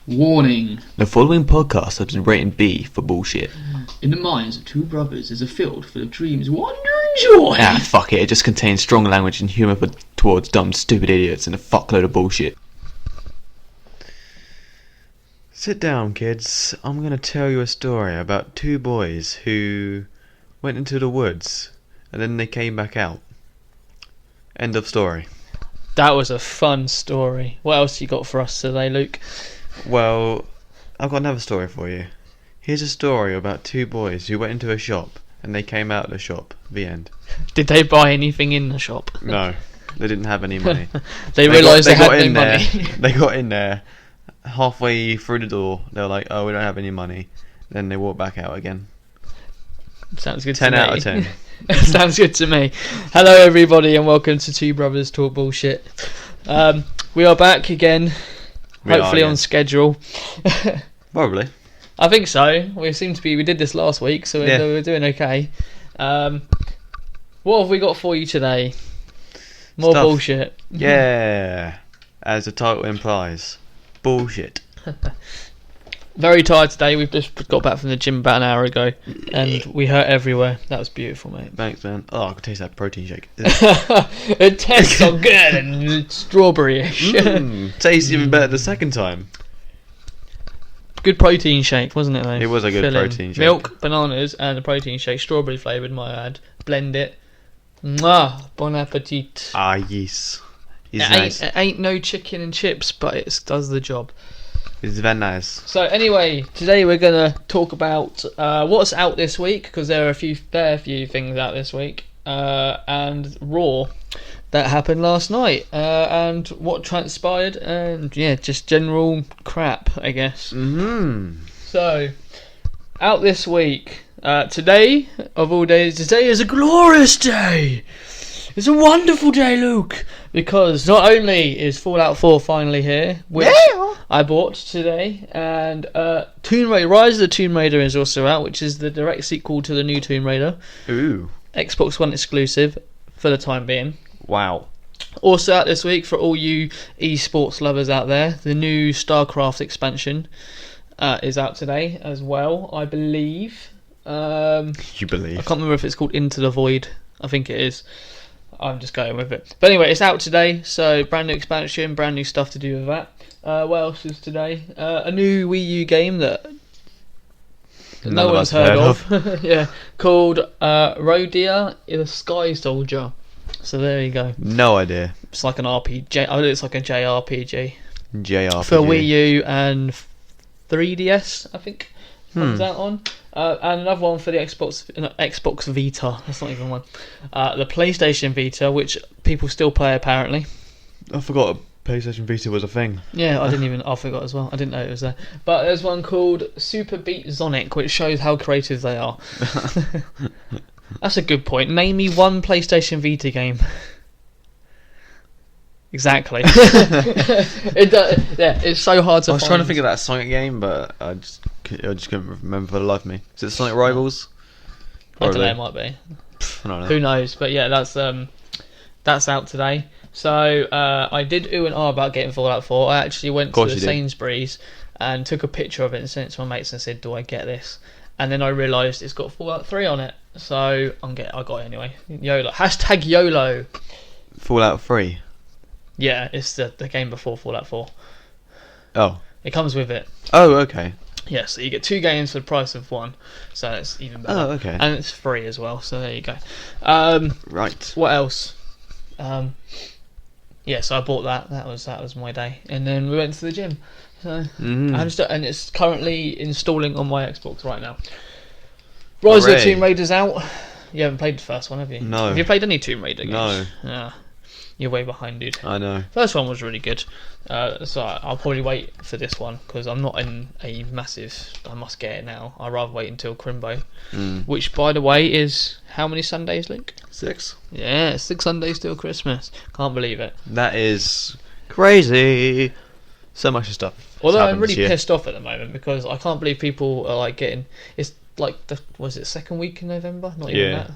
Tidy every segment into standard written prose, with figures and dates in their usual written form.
Warning. The following podcast has been rated B for bullshit. In the minds of two brothers is a field full of dreams, wonder and joy. Fuck it. It just contains strong language and humour towards dumb, stupid idiots and a fuckload of bullshit. Sit down, kids. I'm going to tell you a story about two boys who went into the woods and then they came back out. End of story. That was a fun story. What else you got for us today, Luke? Well, I've got another story for you. Here's a story about two boys who went into a shop and they came out of the shop. The end. Did they buy anything in the shop? No, they didn't have any money. They realised they had no money. They got in there, halfway through the door, they were like, oh, we don't have any money. Then they walked back out again. Sounds good to me. 10 out of 10. Sounds good to me. Hello everybody and welcome to Two Brothers Talk Bullshit. We are back again. Hopefully on schedule. Probably. I think so. We did this last week, so we're doing okay. What have we got for you today? More Stuff. bullshit. Yeah. As the title implies. Bullshit. Very tired today. We've just got back from the gym about an hour ago and we hurt everywhere. That was beautiful, mate. Thanks, man. Oh, I can taste that protein shake. It tastes so good and strawberry-ish. Tastes even better the second time. Good protein shake, wasn't it, though? It was a good protein shake. Milk, bananas, and a protein shake. Strawberry flavoured, might I add. Blend it. Mwah! Bon appetit. Ah, yes. It ain't no chicken and chips, but it does the job. It's very nice. So anyway, today we're going to talk about what's out this week, because there are a fair few things out this week, and Raw that happened last night, and what transpired, and yeah, just general crap, I guess. So, out this week, today, of all days, today is a glorious day! It's a wonderful day, Luke! Because not only is Fallout 4 finally here, which I bought today, and Tomb Raider, Rise of the Tomb Raider is also out, which is the direct sequel to the new Tomb Raider. Ooh. Xbox One exclusive for the time being. Wow. Also out this week for all you esports lovers out there, the new StarCraft expansion is out today as well, I believe. You believe? I can't remember if it's called Into the Void. I think it is. I'm just going with it. But anyway, it's out today, so brand new expansion, brand new stuff to do with that. What else is today? A new Wii U game that no one's heard of. Yeah, called Rodia the Sky Soldier. So there you go. No idea. It's like an RPG. I think it's like a JRPG. JRPG. For Wii U and 3DS, I think. Comes out on. And another one for the Xbox Vita. That's not even one. The PlayStation Vita, which people still play apparently. I forgot PlayStation Vita was a thing. Yeah, I forgot as well. I didn't know it was there. But there's one called Super Beat Sonic, which shows how creative they are. That's a good point. Name me one PlayStation Vita game. Exactly. It's so hard to find. I was trying to think of that Sonic game, but I just couldn't remember for the life of me. Is it Sonic Rivals? Probably. I don't know, it might be. I don't know. Who knows? But yeah, that's out today. So I did ooh and ah about getting Fallout 4. I actually went to the Sainsbury's and took a picture of it and sent it to my mates and said, do I get this? And then I realised it's got Fallout 3 on it. So I got it anyway. YOLO. Hashtag YOLO. Fallout 3? Yeah, it's the game before Fallout 4. Oh. It comes with it. Oh, okay. Yeah, so you get two games for the price of one. So it's even better. Oh, okay. And it's free as well, so there you go. Right. What else? Yeah, so I bought that. That was my day. And then we went to the gym. So and it's currently installing on my Xbox right now. Rise of the Tomb Raider's out. You haven't played the first one, have you? No. Have you played any Tomb Raider games? No. Yeah. You're way behind, dude. I know. First one was really good. So I'll probably wait for this one because I'm not in a massive I must get it now. I'd rather wait until Crimbo. Which, by the way, is how many Sundays, Luke? 6. Yeah, 6 Sundays till Christmas. Can't believe it. That is crazy. So much stuff. Although I'm really pissed off at the moment because I can't believe people are like getting. It's like was it second week in November? Not even that.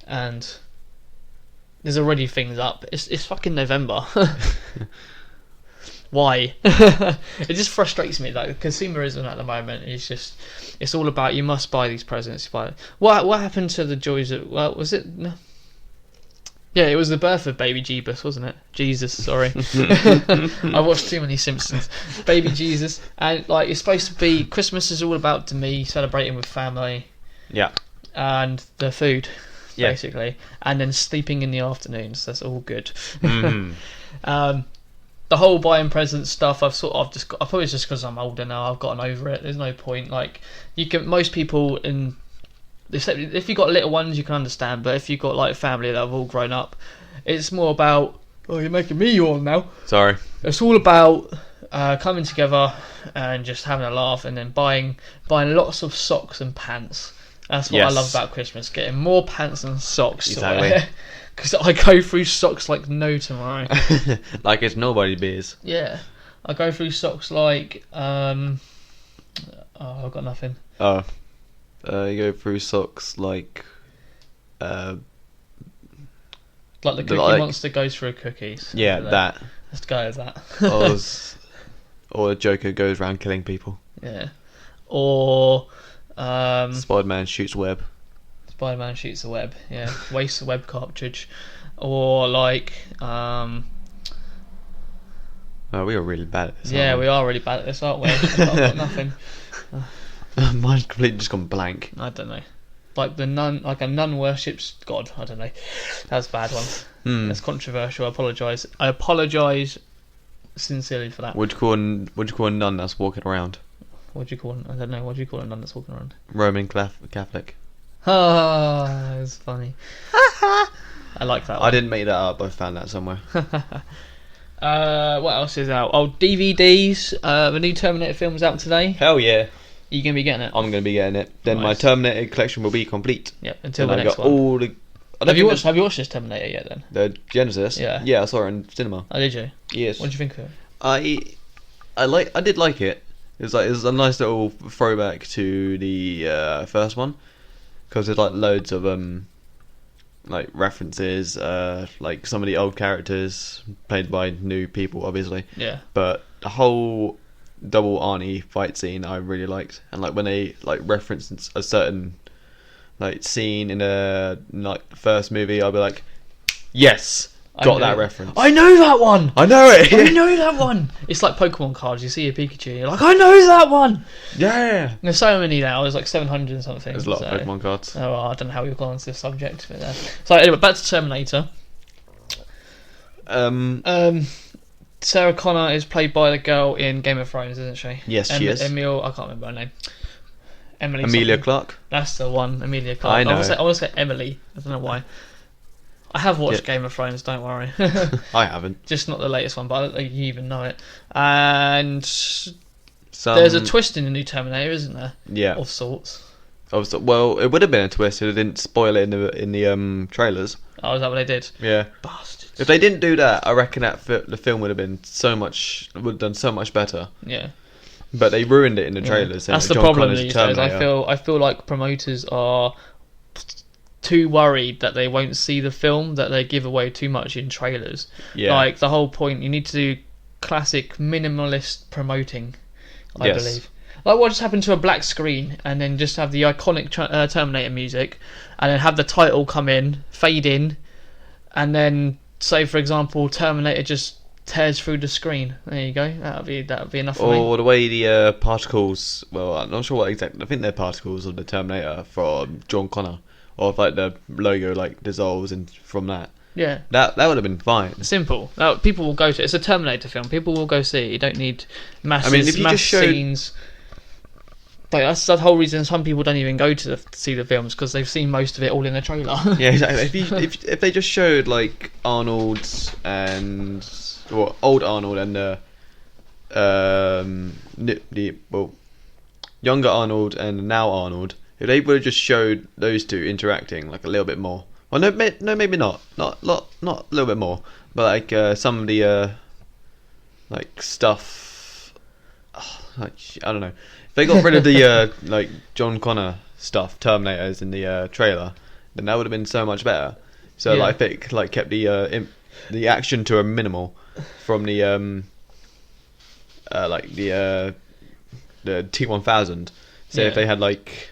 And there's already things up. It's fucking November. Why? It just frustrates me. Like consumerism at the moment is just, it's all about you must buy these presents. But what happened to the joys of, well, was it? No. Yeah, it was the birth of Baby Jesus, wasn't it? Jesus, sorry. I watched too many Simpsons. Baby Jesus, and like it's supposed to be, Christmas is all about to me celebrating with family. Yeah. And the food, Yeah. basically, and then sleeping in the afternoons. That's all good. Mm. The whole buying presents stuff, I've probably just because I'm older now, I've gotten over it. There's no point. Like most people if you got little ones, you can understand, but if you got like family that have all grown up, it's more about, oh, you're making me yawn now. Sorry. It's all about coming together and just having a laugh, and then buying lots of socks and pants. That's what I love about Christmas, getting more pants and socks. Exactly. Because I go through socks like no tomorrow. Like it's nobody's beers. Yeah, I go through socks like I've got nothing. Oh, you go through socks like the Cookie Monster goes through cookies. Yeah, that. Let's go with that. Or the Joker goes around killing people. Yeah. Or Spider-Man shoots web. Spider-Man shoots the web. Yeah, wastes the web cartridge. Or like Oh, we are really bad at this. yeah, we are really bad at this, aren't we? I've got nothing. Mine's completely just gone blank. I don't know. Like a nun worships God. I don't know. That's a bad one. That's controversial. I apologise sincerely for that. Would you call a nun that's walking around? What do you call? I don't know. What do you call a nun that's walking around? Roman Catholic. Ah, it's funny. I like that one. I didn't make that up. I found that somewhere. What else is out? Oh, DVDs. The new Terminator film's out today. Hell yeah. Are you going to be getting it? I'm going to be getting it. Then my Nice. Terminator collection will be complete. Yep, until Then the I next got one. all the... Have you watched this Terminator yet then? The Genesis? Yeah. Yeah, I saw it in cinema. Oh, did you? Yes. What did you think of it? I did like it. It was a nice little throwback to the first one, because there's like loads of like references, like some of the old characters played by new people, obviously. Yeah. But the whole double Arnie fight scene I really liked, and like when they like referenced a certain like scene in a like first movie, I'll be like, yes. Got that reference. I know that one. I know it. I know that one. It's like Pokemon cards. You see a Pikachu, you're like, I know that one. Yeah. There's so many now. There's like 700 and something. There's a lot of Pokemon cards. Oh, well, I don't know how we've gone onto this subject. But, so anyway, back to Terminator. Sarah Connor is played by the girl in Game of Thrones, isn't she? Yes, she is. I can't remember her name. Emilia something. Clarke. That's the one, Emilia Clarke. I know. I want to say Emily. I don't know why. I have watched Game of Thrones, don't worry. I haven't. Just not the latest one, but you even know it. And Some... there's a twist in the new Terminator, isn't there? Yeah. Of sorts. Well, it would have been a twist if they didn't spoil it in the trailers. Oh, is that what they did? Yeah. Bastards. If they didn't do that, I reckon the film would have done so much better. Yeah. But they ruined it in the trailers. That's the John problem Connor's these days. Terminator. I feel like promoters are too worried that they won't see the film, that they give away too much in trailers. Yeah. Like the whole point, you need to do classic minimalist promoting, I believe. Like what just happened to a black screen and then just have the iconic Terminator music and then have the title come in, fade in, and then say, for example, Terminator just tears through the screen. There you go. That would be enough for me. Or the way the particles... Well, I'm not sure what exactly... I think they're particles of the Terminator from John Connor. Or if like the logo like dissolves from that. Yeah. That would have been fine. Simple. People will go to it. It's a Terminator film. People will go see it. You don't need massive if you just showed... scenes. Like that's the whole reason some people don't even go to see the films, because they've seen most of it all in the trailer. Yeah, exactly. If they just showed like Arnold and old Arnold and younger Arnold and now Arnold, if they would have just showed those two interacting like a little bit more. Well, no, maybe not a little bit more, but like some of the like stuff. Like I don't know. If they got rid of the like John Connor stuff, Terminators in the trailer, then that would have been so much better. So like if it like kept the action to a minimal from the like the T1000. So if they had like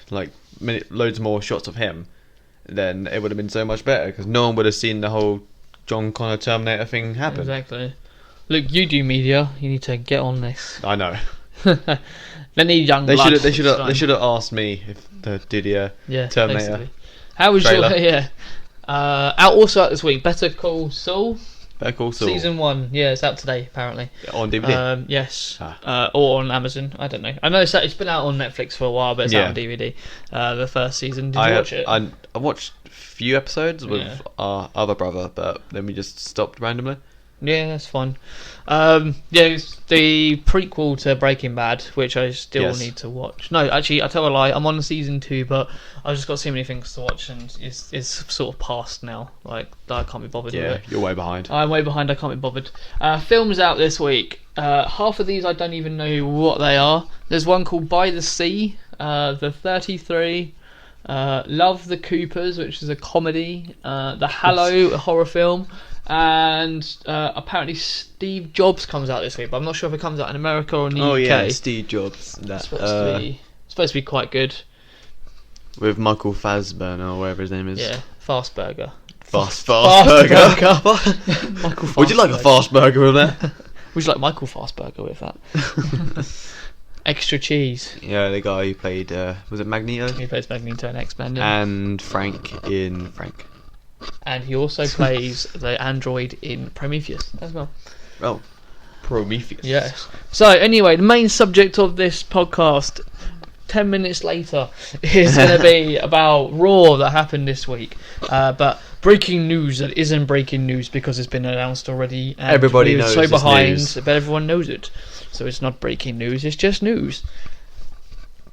loads more shots of him, then it would have been so much better because no one would have seen the whole John Connor Terminator thing happen. Exactly. Look, you do media. You need to get on this. I know. They need young They blood. should have asked me if they did Terminator. Basically. How was trailer. out also out this week? Better Call Saul. Better Call Saul. Season 1. Yeah, it's out today apparently. On DVD. Yes. Or on Amazon. I don't know. I know it's been out on Netflix for a while, but it's out on DVD. The first season. Did you watch it? I watched a few episodes with our other brother, but then we just stopped randomly. Yeah, that's fine. It's the prequel to Breaking Bad, which I still need to watch. No, actually, I tell a lie. I'm on season 2, but I've just got so many things to watch, and it's sort of past now. Like, I can't be bothered with it. You're way behind. I'm way behind. I can't be bothered. Films out this week. Half of these I don't even know what they are. There's one called By the Sea, The 33, Love the Coopers, which is a comedy, The Hallow, a horror film. And apparently Steve Jobs comes out this week, but I'm not sure if it comes out in America or in the UK. Oh yeah, Steve Jobs. That, supposed to be quite good. With Michael Fassbender or whatever his name is. Yeah, Fast Burger. Fast burger. Michael Fast Would you like a fast burger with that? Would you like Michael Fast Burger with that? Extra cheese. Yeah, the guy who played was it Magneto? He plays Magneto in X-Men. And Frank in Frank. And he also plays the android in Prometheus as well. Oh, Prometheus. Yes. So anyway, the main subject of this podcast, 10 minutes later, is going to be about Raw that happened this week. But breaking news that isn't breaking news because it's been announced already. And everybody we're knows so it's behind, news. but everyone knows it. So it's not breaking news, it's just news.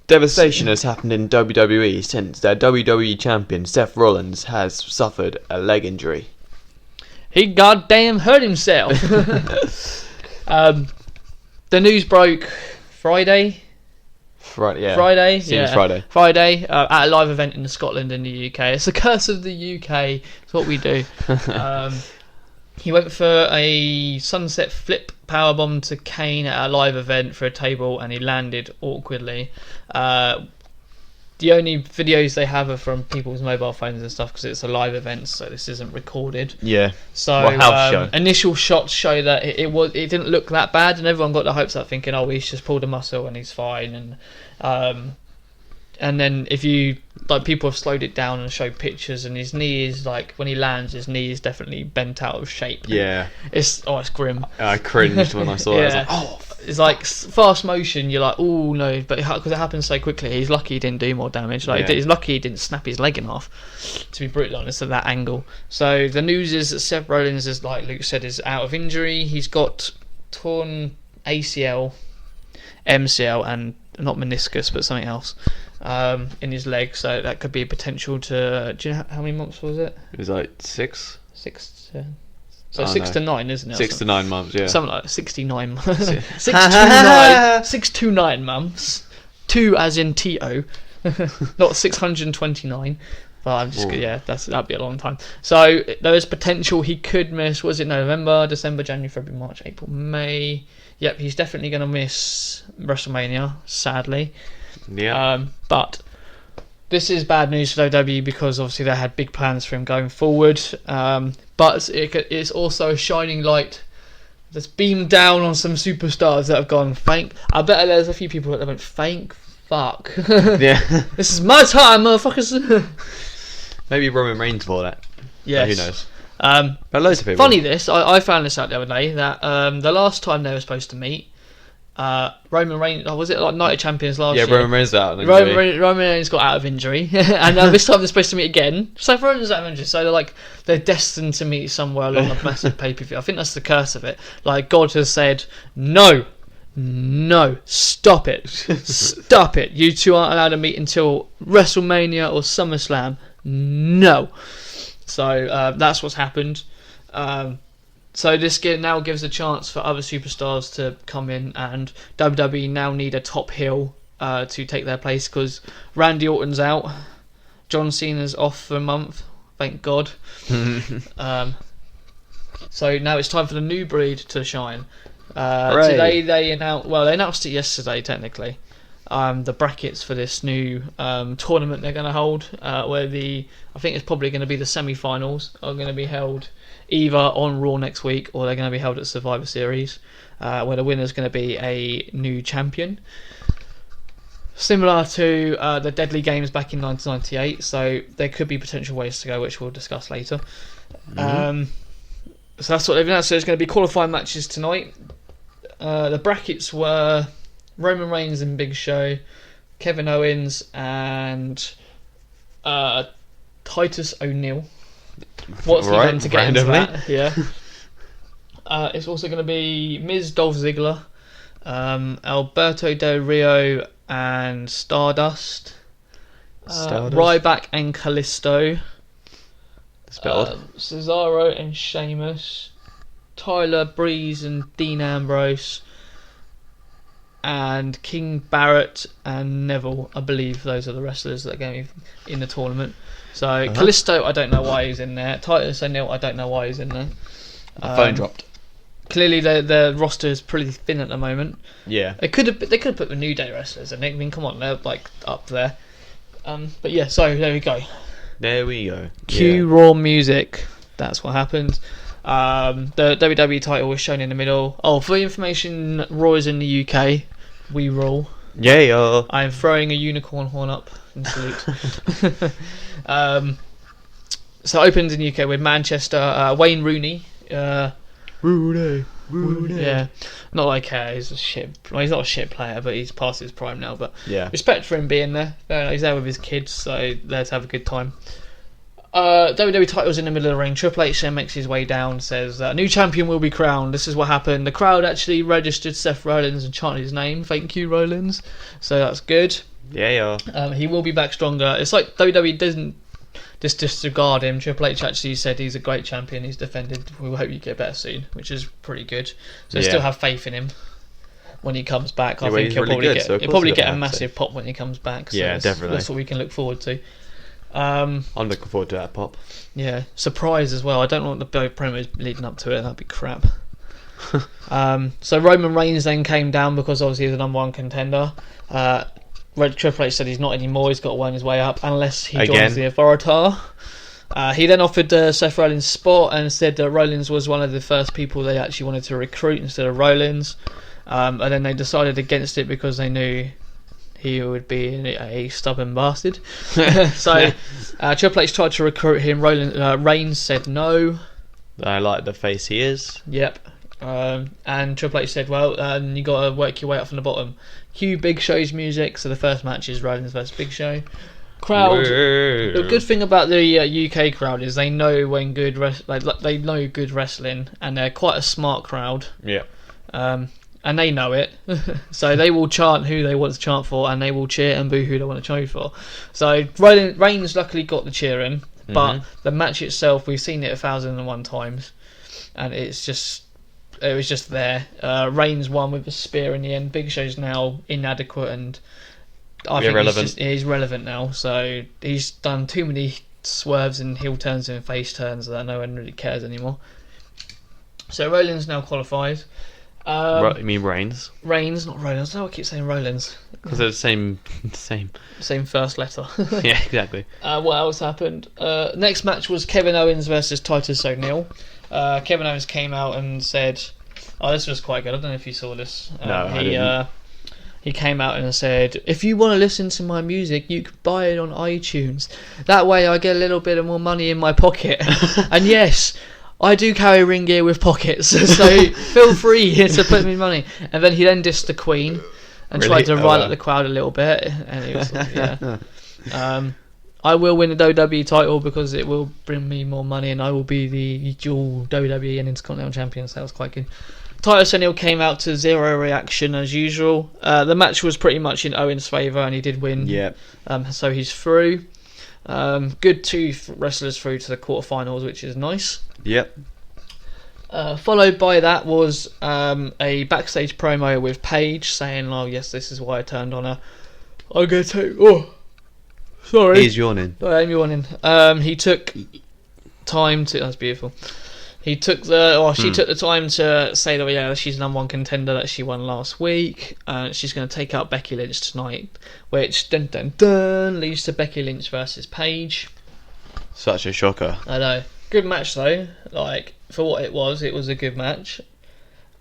Devastation has happened in WWE since their WWE champion Seth Rollins has suffered a leg injury. He goddamn hurt himself. The news broke Friday. Friday, yeah. Friday, Seems Friday. Friday, at a live event in Scotland in the UK. It's the curse of the UK. It's what we do. He went for a sunset flip powerbomb to Kane at a live event for a table, and he landed awkwardly. The only videos they have are from people's mobile phones and stuff because it's a live event, so this isn't recorded. Yeah. So show. Initial shots show that it didn't look that bad, and everyone got their hopes up, thinking, "Oh, he's just pulled a muscle and he's fine." And then if you people have slowed it down and showed pictures, and his knee is when he lands, his knee is definitely bent out of shape. Yeah. It's grim. I cringed when I saw it. I was like, oh. It's like fast motion. You're like, oh no, but because it happens so quickly, he's lucky he didn't do more damage. He's lucky he didn't snap his leg in half. To be brutally honest, at that angle. So the news is that Seth Rollins, as like Luke said, is out of injury. He's got torn ACL, MCL, and not meniscus, but something else in his leg. So that could be a potential to. Do you know how many months was it? It was like 6. 6 to. So 6 to 9, isn't it? 6 to 9 months, yeah. Something like 69 months. 6 to 9 months. 2 as in T-O. Not 629. But I'm just that'd be a long time. So there is potential he could miss. Was it November, December, January, February, March, April, May? Yep, he's definitely going to miss WrestleMania, sadly. Yeah. But this is bad news for WWE because obviously they had big plans for him going forward. But it's also a shining light that's beamed down on some superstars that have gone, thank. I bet there's a few people that went, thank fuck. Yeah. This is my time, motherfuckers. Maybe Roman Reigns for that. Yes. Who knows? But loads of people. Funny this, I found this out the other day, that the last time they were supposed to meet, Roman Reigns, was it like Night of Champions last year? Yeah, Roman Reigns out. Roman Reigns got out of injury, and this time they're supposed to meet again. Seth Rollins out of injury, so they're destined to meet somewhere along a massive pay-per-view. I think that's the curse of it. Like God has said, no, stop it, stop it. You two aren't allowed to meet until WrestleMania or SummerSlam. No. So that's what's happened. So this now gives a chance for other superstars to come in, and WWE now need a top heel to take their place because Randy Orton's out, John Cena's off for a month, thank God. So now it's time for the new breed to shine. Today they announced it yesterday technically. The brackets for this new tournament they're going to hold, where I think it's probably going to be the semi-finals are going to be held either on Raw next week or they're going to be held at Survivor Series, where the winner's going to be a new champion. Similar to the Deadly Games back in 1998, so there could be potential ways to go, which we'll discuss later. So that's what they've announced. So there's going to be qualifying matches tonight. The brackets were Roman Reigns and Big Show, Kevin Owens and Titus O'Neil. What's he done to get into that? Yeah. It's also going to be Miz, Dolph Ziggler, Alberto Del Rio and Stardust, Ryback and Kalisto, Cesaro and Sheamus, Tyler Breeze and Dean Ambrose, and King Barrett and Neville. I believe those are the wrestlers that are going to be in the tournament. So Kalisto, I don't know why he's in there. Titus O'Neil, I don't know why he's in there. My phone dropped. Clearly, the roster is pretty thin at the moment. Yeah, they could have put the New Day wrestlers in it. I mean, come on, they're like up there. But yeah, so there we go. There we go. Cue Raw music. That's what happened. The WWE title was shown in the middle. Oh, for information, Raw is in the UK. We roll. Yeah. I am throwing a unicorn horn up in salute. So it opens in the UK with Manchester. Wayne Rooney. Rooney. Yeah, not like he's a shit. Well, he's not a shit player, but he's past his prime now. But yeah, respect for him being there. He's there with his kids, so let's have a good time. WWE titles in the middle of the ring. Triple H then makes his way down, says a new champion will be crowned. This is what happened. The crowd actually registered Seth Rollins and chanted his name. Thank you, Rollins. So that's good. Yeah. He will be back stronger. It's like WWE doesn't just disregard him. Triple H actually said he's a great champion. He's defended. We hope you get better soon, which is pretty good. So I still have faith in him when he comes back. I think he'll probably get a massive pop when he comes back. So definitely. That's what we can look forward to. I'm looking forward to that pop. Yeah, surprise as well. I don't know what the promo is leading up to it. That'd be crap. So Roman Reigns then came down because obviously he's the number one contender. Triple H said he's not anymore. He's got to work his way up unless he joins the Authority. He then offered Seth Rollins spot and said that Rollins was one of the first people they actually wanted to recruit instead of Rollins. And then they decided against it because they knew he would be a stubborn bastard. So Triple H tried to recruit him. Reigns said no. I like the face he is. Yep. And Triple H said, well, you got to work your way up from the bottom. Cue Big Show's music. So the first match is Rollins versus Big Show. Crowd. The good thing about the UK crowd is they know when they know good wrestling, and they're quite a smart crowd. Yeah. And they know it, so they will chant who they want to chant for, and they will cheer and boo who they want to cheer for. So Reigns luckily got the cheering, but the match itself, we've seen it 1,001 times, and it was just there. Reigns won with a spear in the end. Big Show's now inadequate, and I think he's relevant now. So he's done too many swerves and heel turns and face turns that no one really cares anymore. So Rollins now qualifies. You mean Reigns? Reigns, not Rollins. No, I keep saying Rollins. Because they're the same first letter. Yeah, exactly. What else happened? Next match was Kevin Owens versus Titus O'Neil. Kevin Owens came out and said, this was quite good. I don't know if you saw this. No, I didn't. He came out and said, if you want to listen to my music, you can buy it on iTunes. That way I get a little bit of more money in my pocket. And yes, I do carry ring gear with pockets, so feel free to put me money. And then he then dissed the Queen and tried to rile up the crowd a little bit. And he was like, yeah. I will win the WWE title because it will bring me more money, and I will be the dual WWE and Intercontinental Champion. So that was quite good. Titus O'Neil came out to zero reaction as usual. The match was pretty much in Owens' favour, and he did win. Yeah. So he's through. Good two wrestlers through to the quarterfinals, which is nice. Yep. Followed by that was a backstage promo with Paige saying, "Oh yes, this is why I turned on her. I'm gonna take." Oh, sorry. He's yawning. I am yawning. He took time to. That's beautiful. She took the time to say that she's the number one contender that she won last week. She's going to take out Becky Lynch tonight, which leads to Becky Lynch versus Paige. Such a shocker. I know. Good match though. Like for what it was a good match.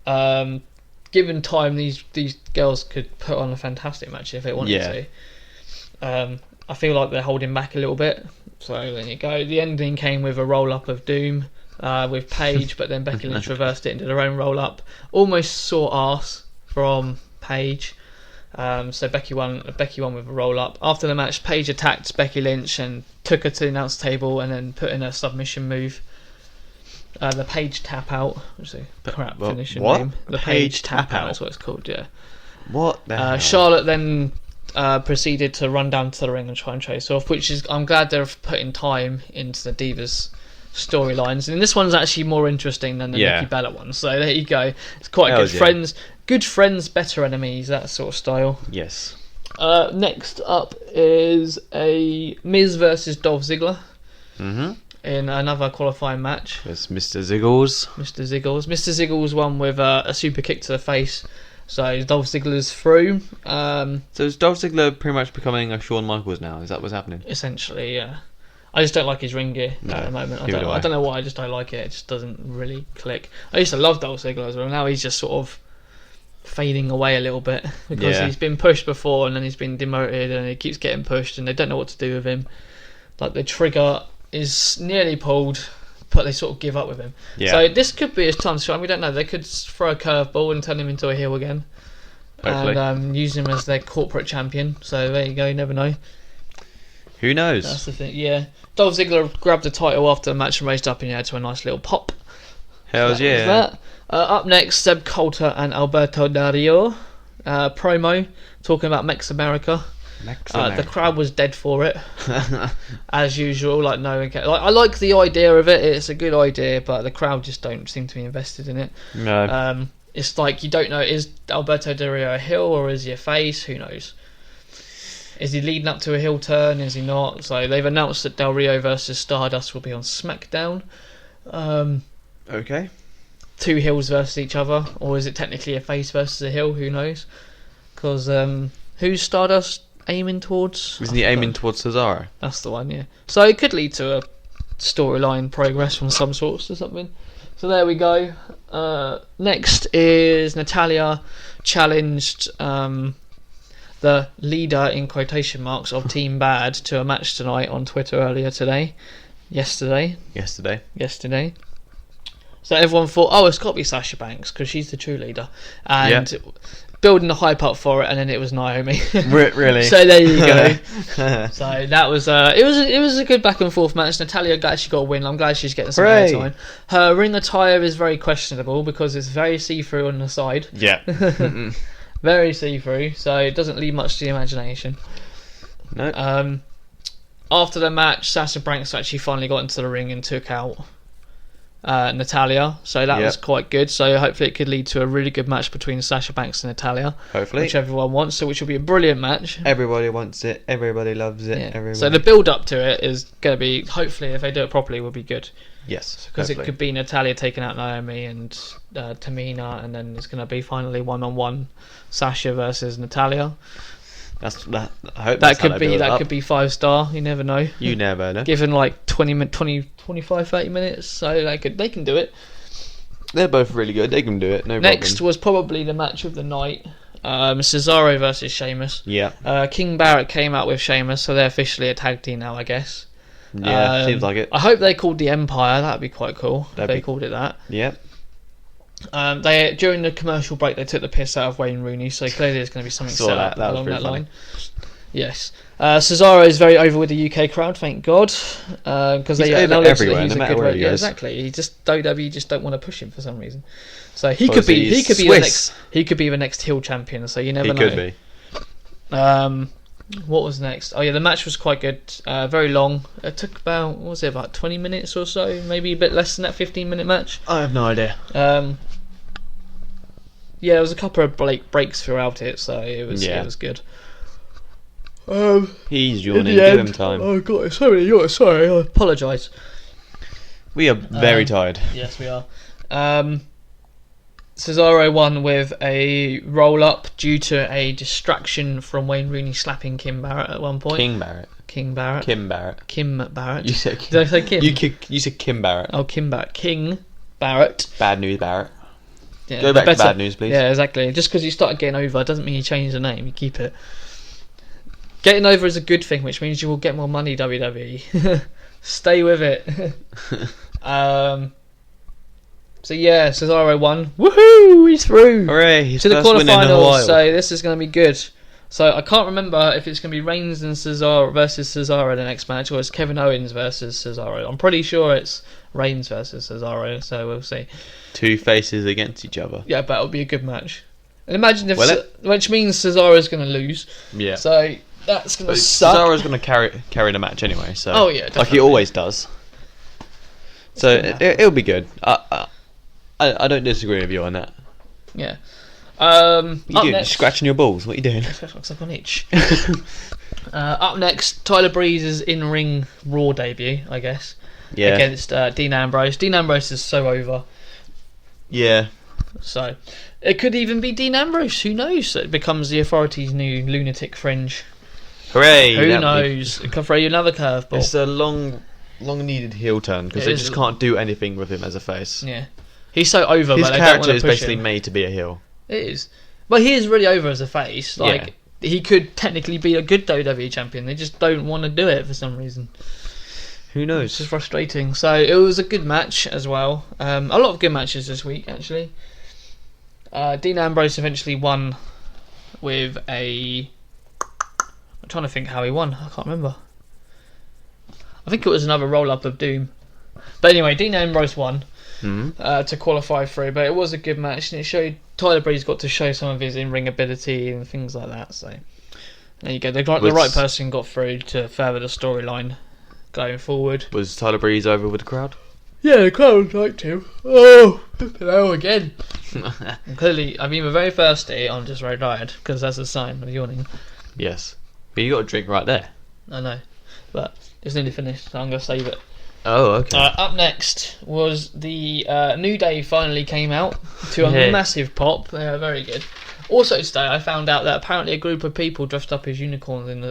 Given time, these girls could put on a fantastic match if they wanted to. I feel like they're holding back a little bit. So there you go. The ending came with a roll up of Doom. With Paige, but then Becky Lynch reversed it into their own roll up. Almost saw arse from Paige. So Becky won with a roll up. After the match, Paige attacked Becky Lynch and took her to the announce table and then put in a submission move. The Paige tap out, which is a crap finishing name. The Paige tap out is what it's called. Yeah. What the hell? Charlotte then proceeded to run down to the ring and try and chase off, which is I'm glad they're putting time into the Divas storylines, and this one's actually more interesting than the Nikki Bella one. So there you go. It's quite good friends, better enemies, that sort of style. Yes. Next up is a Miz versus Dolph Ziggler. In another qualifying match. It's Mr. Ziggles. Mr. Ziggles won with a super kick to the face. So Dolph Ziggler's through. So is Dolph Ziggler pretty much becoming a Shawn Michaels now? Is that what's happening? Essentially, yeah. I just don't like his ring gear at the moment. I don't know why. I just don't like it. It just doesn't really click. I used to love Dolph Ziggler as well. Now he's just sort of fading away a little bit because he's been pushed before and then he's been demoted and he keeps getting pushed and they don't know what to do with him. Like the trigger is nearly pulled, but they sort of give up with him. Yeah. So this could be his time to shine. We don't know. They could throw a curveball and turn him into a heel again. Hopefully. And use him as their corporate champion. So there you go. You never know. Who knows? That's the thing, yeah. Dolph Ziggler grabbed the title after the match and raised up in the air to a nice little pop. Hells yeah. Up next, Seb Coulter and Alberto Del Rio. Promo, talking about Mex America. The crowd was dead for it. As usual, like no one cares. I like the idea of it, it's a good idea, but the crowd just don't seem to be invested in it. No. It's like you don't know, is Alberto Del Rio a heel or is he a face? Who knows? Is he leading up to a heel turn? Is he not? So they've announced that Del Rio versus Stardust will be on SmackDown. Okay. Two heels versus each other, or is it technically a face versus a heel? Who knows? Because who's Stardust aiming towards? Isn't he aiming towards Cesaro? That's the one, yeah. So it could lead to a storyline progress from some sorts or something. So there we go. Next is Natalya challenged the leader in quotation marks of Team Bad to a match tonight on Twitter yesterday. So everyone thought, it's got to be Sasha Banks because she's the true leader, and building the hype up for it, and then it was Naomi. Really? So there you go. So that was it was a good back and forth match. Natalya actually got a win. I'm glad she's getting some airtime. Her ring attire is very questionable because it's very see-through on the side. Yeah. Very see-through, so it doesn't leave much to the imagination. No. After the match, Sasha Banks actually finally got into the ring and took out Natalya, so that was quite good. So hopefully it could lead to a really good match between Sasha Banks and Natalya. Hopefully. Which everyone wants, which will be a brilliant match. Everybody wants it. Everybody loves it. Yeah. So the build-up to it is going to be, hopefully, if they do it properly, will be good. Yes, because it could be Natalya taking out Naomi and Tamina, and then it's going to be finally one-on-one Sasha versus Natalya. I hope that could be 5-star. You never know. You never know. Given like 25, 30 minutes, so they can do it. They're both really good. They can do it. No Next problem. was probably the match of the night. Cesaro versus Sheamus. Yeah. King Barrett came out with Sheamus, so they're officially a tag team now, I guess. Yeah, seems like it. I hope they called the Empire. That'd be quite cool if they called it that. Yeah. They during the commercial break they took the piss out of Wayne Rooney, so clearly there's going to be something set up along that line. Yes. Cesaro is very over with the UK crowd, thank God, because they acknowledge everywhere, that he's no a good where he goes. Exactly. He just WWE just don't want to push him for some reason. So he could be the next heel champion. So you never know. He could be. What was next? Oh yeah, the match was quite good. Very long. It took about 20 minutes or so, maybe a bit less than that. 15-minute match. I have no idea. Yeah, there was a couple of breaks throughout it, so it was good. He's yawning. Give him time. Oh god, sorry, I apologise. We are very tired. Yes, we are. Cesaro won with a roll-up due to a distraction from Wayne Rooney slapping Kim Barrett at one point. King Barrett. King Barrett. Kim Barrett. Kim Barrett. You said Kim. Did I say Kim? You said Kim Barrett. Oh, Kim Barrett. King Barrett. Bad news, Barrett. Yeah, Go back to bad news, please. Yeah, exactly. Just because you started getting over doesn't mean you change the name. You keep it. Getting over is a good thing, which means you will get more money, WWE. Stay with it. So yeah, Cesaro won. Woohoo! He's through. Hooray! His To the first win in a quarterfinals. while. So this is going to be good. So I can't remember if it's going to be Reigns and Cesaro versus Cesaro the next match, or it's Kevin Owens versus Cesaro. I'm pretty sure it's Reigns versus Cesaro. So we'll see. Two faces against each other. Yeah, but it'll be a good match. And imagine if, Will which means Cesaro's going to lose. Yeah. So that's going to But suck. Cesaro's going to carry the match anyway. So. Oh, yeah, like definitely. he always does. So gonna it'll be good. I don't disagree with you on that. Yeah. What Up you doing? next, Scratching your balls? What are you doing? looks like an itch. Up next, Tyler Breeze's in-ring Raw debut, I guess, Yeah. against Dean Ambrose. Dean Ambrose is so over. Yeah. So it could even be Dean Ambrose. Who knows? It becomes the Authority's new lunatic fringe. Hooray! Who that'd be- knows? It could throw you another curveball. It's a long needed heel turn because It they is. just can't do anything with him as a face. Yeah, he's so over. His but they don't character want to is push basically him. made to be a heel. It is, but he is really over as a face. Like Yeah. he could technically be a good WWE champion. They just don't want to do it for some reason. Who It's knows? just frustrating. So it was a good match as well. A lot of good matches this week actually. Dean Ambrose eventually won with a. I'm trying to think how he won. I can't remember. I think it was another roll up of Doom. But anyway, Dean Ambrose won to qualify through. But it was a good match, and it showed Tyler Breeze got to show some of his in-ring ability and things like that. So there you go. The right person got through to further the storyline going forward. Was Tyler Breeze over with the crowd? Yeah, the crowd liked him. Oh, hello again. And clearly, I mean, we're very thirsty. I'm just very tired because that's a sign of yawning. Yes. But you got a drink right there. I know, but it's nearly finished, so I'm going to save it. Oh, okay. Up next was the New Day finally came out to a Yeah. massive pop. They were very good. Also today, I found out that apparently a group of people dressed up as unicorns in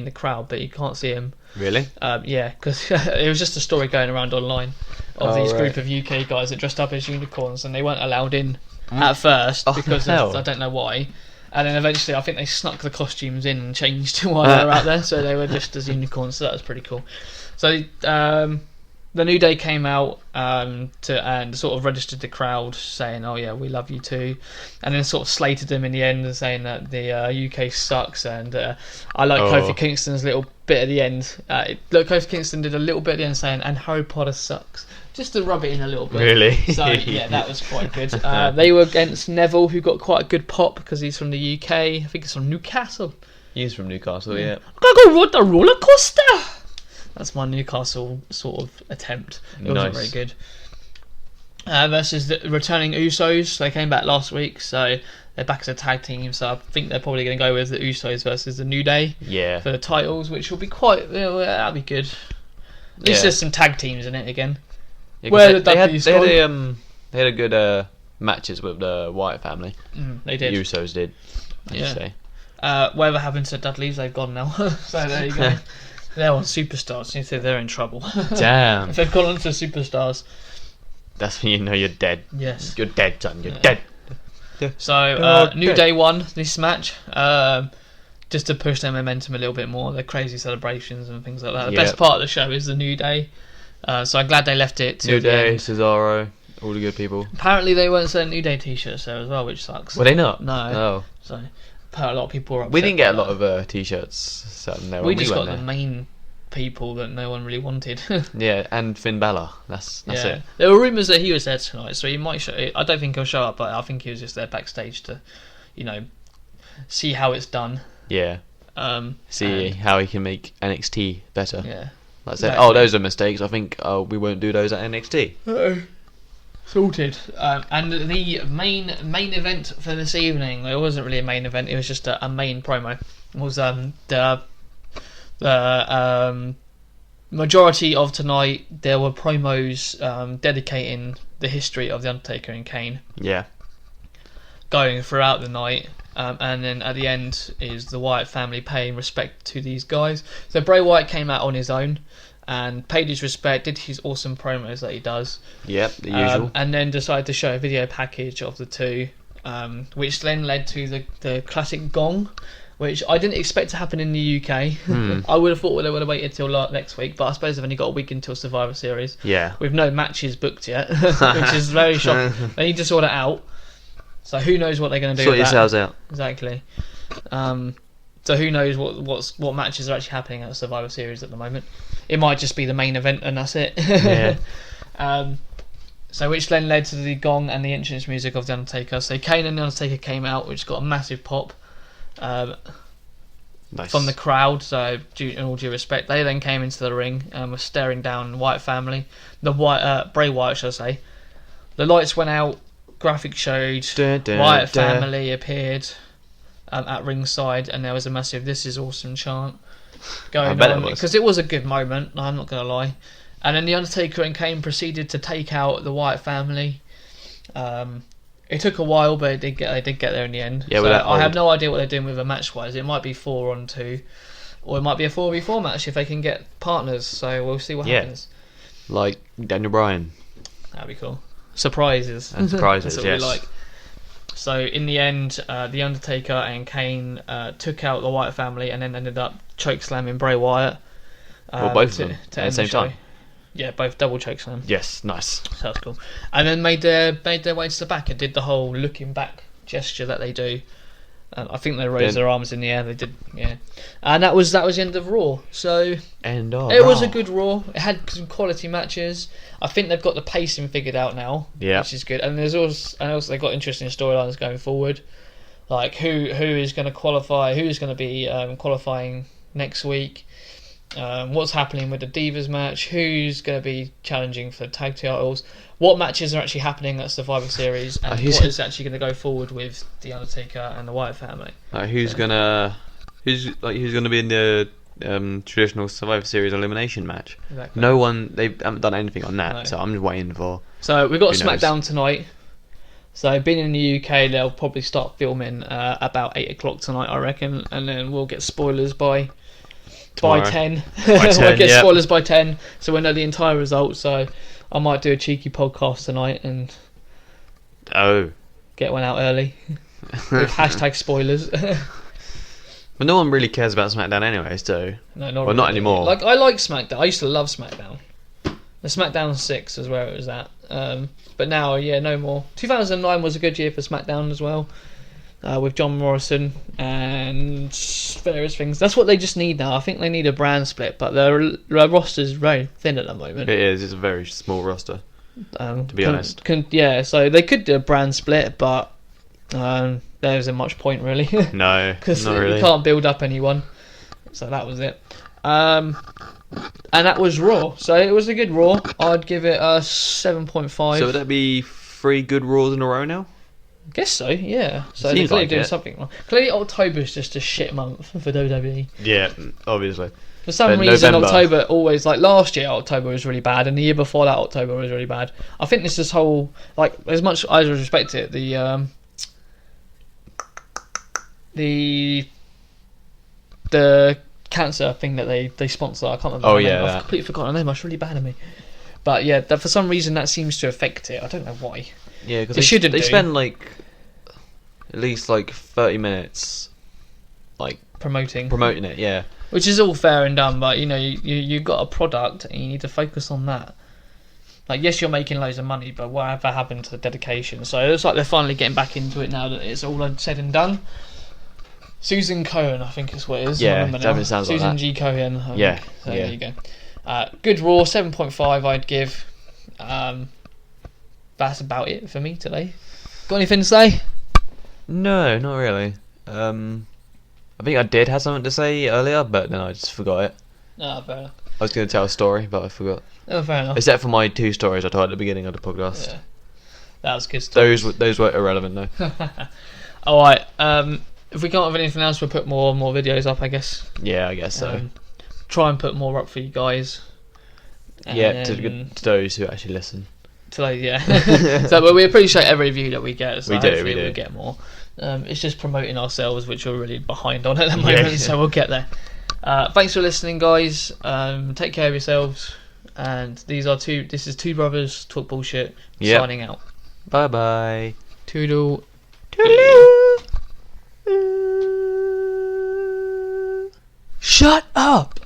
the crowd, but you can't see them. Really? Yeah, because it was just a story going around online of these group of UK guys that dressed up as unicorns, and they weren't allowed in at first because hell. I don't know why. And then eventually, I think they snuck the costumes in and changed while they were out there, so they were just as unicorns. So that was pretty cool. So the New Day came out and sort of registered the crowd, saying, "Oh yeah, we love you too," and then sort of slated them in the end, and saying that the UK sucks. And I like Kofi Kingston's little bit at the end. Look, Kofi Kingston did a little bit at the end, saying, "And Harry Potter sucks," just to rub it in a little bit. Really? So yeah, that was quite good. They were against Neville, who got quite a good pop because he's from the UK. I think he's from Newcastle. He's from Newcastle, yeah. I'm gonna go ride the roller coaster. That's my Newcastle sort of attempt. It wasn't very good. Versus the returning Usos. They came back last week, so they're back as a tag team. So I think they're probably going to go with the Usos versus the New Day Yeah. for the titles, which will be quite. That'll be good. At least there's some tag teams in it again. Yeah, 'cause Where they, the they had Dudleys they had a good matches with the Wyatt family. They did. The Usos did. I should say. Whatever happened to Dudleys, they've gone now. So there you go. They're on Superstars, so you say they're in trouble. Damn. If they've gone on to Superstars. That's when you know you're dead. Yes. You're dead, son. You're dead. So New Day won this match, just to push their momentum a little bit more. Their crazy celebrations and things like that. The best part of the show is the New Day. So I'm glad they left it to New the Day, end. Cesaro, all the good people. Apparently they weren't selling New Day t-shirts there as well, which sucks. Were they not? No. Oh. So a lot of people were upset. We didn't get a by lot that. of t-shirts selling there. We when just we got went the there. main people that no one really wanted. Yeah, and Finn Balor. That's it. There were rumours that he was there tonight, so he might show. I don't think he'll show up, but I think he was just there backstage to, see how it's done. Yeah. See and- how he can make NXT better. Yeah. Like I said, Exactly. those are mistakes. I think we won't do those at NXT. Sorted. And the main event for this evening, it wasn't really a main event, it was just a main promo, was the majority of tonight there were promos dedicating the history of the Undertaker and Kane. Yeah. Going throughout the night. And then at the end is the Wyatt family paying respect to these guys. So Bray Wyatt came out on his own and paid his respect, did his awesome promos that he does. Yep, the usual. And then decided to show a video package of the two, which then led to the classic gong, which I didn't expect to happen in the UK. I would have thought they would have waited till next week, but I suppose they've only got a week until Survivor Series. Yeah. With no matches booked yet, which is very shocking. They need to sort it out. So who knows what they're going to do? Sort yourselves out. Exactly. So who knows what matches are actually happening at the Survivor Series at the moment? It might just be the main event and that's it. Yeah. So which then led to the gong and the entrance music of the Undertaker. So Kane and the Undertaker came out, which got a massive pop Nice. from the crowd. So in all due respect, they then came into the ring and were staring down the Wyatt family, Bray Wyatt, should I say. The lights went out. Graphic showed Wyatt family appeared at ringside, and there was a massive "This is awesome" chant going on because it was a good moment. I'm not gonna lie. And then the Undertaker and Kane proceeded to take out the Wyatt family. It took a while, but they did get there in the end. Yeah, so I have old. no idea what they're doing with a match wise. It might be 4-on-2, or it might be a 4v4 match if they can get partners. So we'll see what happens. Like Daniel Bryan. That'd be cool. Surprises. And surprises, That's what we like. So in the end, the Undertaker and Kane took out the Wyatt family and then ended up chokeslamming Bray Wyatt. Both of them at the same time. Yeah, both double chokeslam. Yes, nice. So that's cool. And then made their way to the back and did the whole looking back gesture that they do. I think they raised their arms in the air. They did, yeah. And that was the end of Raw. So it was a good Raw. It had some quality matches. I think they've got the pacing figured out now, which is good. And there's also they've got interesting storylines going forward, like who is going to qualify, who's going to be qualifying next week. What's happening with the Divas match? Who's going to be challenging for tag titles? What matches are actually happening at Survivor Series? And what is actually going to go forward with the Undertaker and the Wyatt family? Who's gonna be in the traditional Survivor Series elimination match? Exactly. No one. They haven't done anything on that, No. so I'm just waiting for. So we've got Who SmackDown knows? tonight. So being in the UK, they'll probably start filming about 8 o'clock tonight, I reckon, and then we'll get spoilers by Tomorrow. 10. By 10, We'll get yep. spoilers by 10, so we'll know the entire result. So I might do a cheeky podcast tonight and get one out early with hashtag spoilers. But no one really cares about SmackDown anyway, so. No, Well, not anymore. Like I like SmackDown. I used to love SmackDown. The SmackDown 6 is where it was at. But now, no more. 2009 was a good year for SmackDown as well, with John Morrison and various things. That's what they just need now. I think they need a brand split, but their roster is very thin at the moment. It is. It's a very small roster, to be honest. So they could do a brand split, but there isn't much point really. No, Because not really. you can't build up anyone. So that was it. And that was Raw. So it was a good Raw. I'd give it a 7.5. So would that be 3 good Raws in a row now? I guess so, yeah. So they're Seems clearly like doing it. something wrong. Clearly October's just a shit month for WWE. Yeah, obviously. For some But reason November. October always, like last year October was really bad and the year before that October was really bad. I think this whole, like, as much as I respect it, the cancer thing that they sponsor, I can't remember the name. I've completely forgotten the name. That's really bad of me. But yeah, for some reason that seems to affect it. I don't know why. Yeah, because They shouldn't they do. spend like at least like 30 minutes like Promoting, it. Yeah, which is all fair and done, but you've got a product and you need to focus on that. Like, yes, you're making loads of money, but whatever happened to the dedication? So it looks like they're finally getting back into it now that it's all said and done. Susan Cohen, I think is what it is. Yeah, I remember now. definitely sounds like Susan that. G. Cohen. I Yeah, think. So yeah. there you go. Good Raw, 7.5 I'd give. That's about it for me today. Got anything to say? no, not really. I think I did have something to say earlier, but then I just forgot it. No, fair enough. I was going to tell a story, but I forgot. No, fair enough. Except for my 2 stories I told at the beginning of the podcast. Yeah. That was good stuff. Those were irrelevant though. Alright, if we can't have anything else, we'll put more videos up, I guess. Yeah, I guess so. Try and put more up for you guys. Yeah, to those who actually listen. So, but we appreciate every view that we get. So We do. we'll get more. It's just promoting ourselves, which we're really behind on at the moment. So we'll get there. Thanks for listening, guys. Take care of yourselves. And this is Two Brothers Talk Bullshit. Signing out. Bye bye. Toodle. Toodaloo. Shut up.